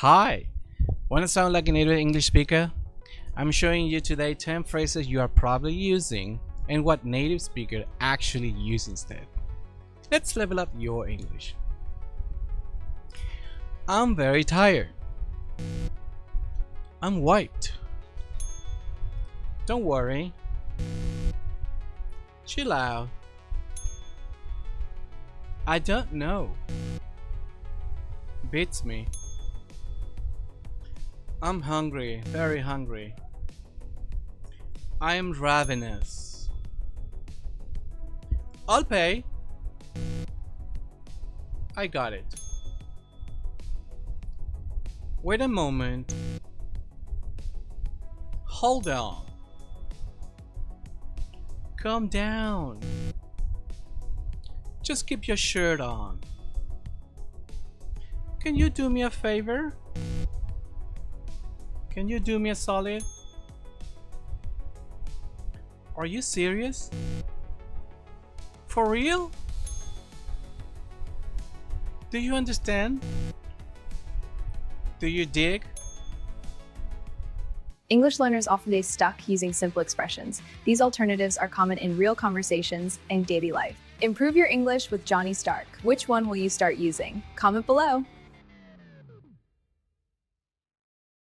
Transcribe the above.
Hi! Want to sound like a native English speaker? I'm showing you today 10 phrases you are probably using and what native speakers actually use instead. Let's level up your English. I'm very tired. I'm wiped. Don't worry. Chill out. I don't know. Beats me. I'm hungry, very hungry. I am ravenous. I'll pay. I got it. Wait a moment. Hold on. Calm down. Just keep your shirt on. Can you do me a favor? Can you do me a solid? Are you serious? For real? Do you understand? Do you dig? English learners often stay stuck using simple expressions. These alternatives are common in real conversations and daily life. Improve your English with Johnny Stark. Which one will you start using? Comment below.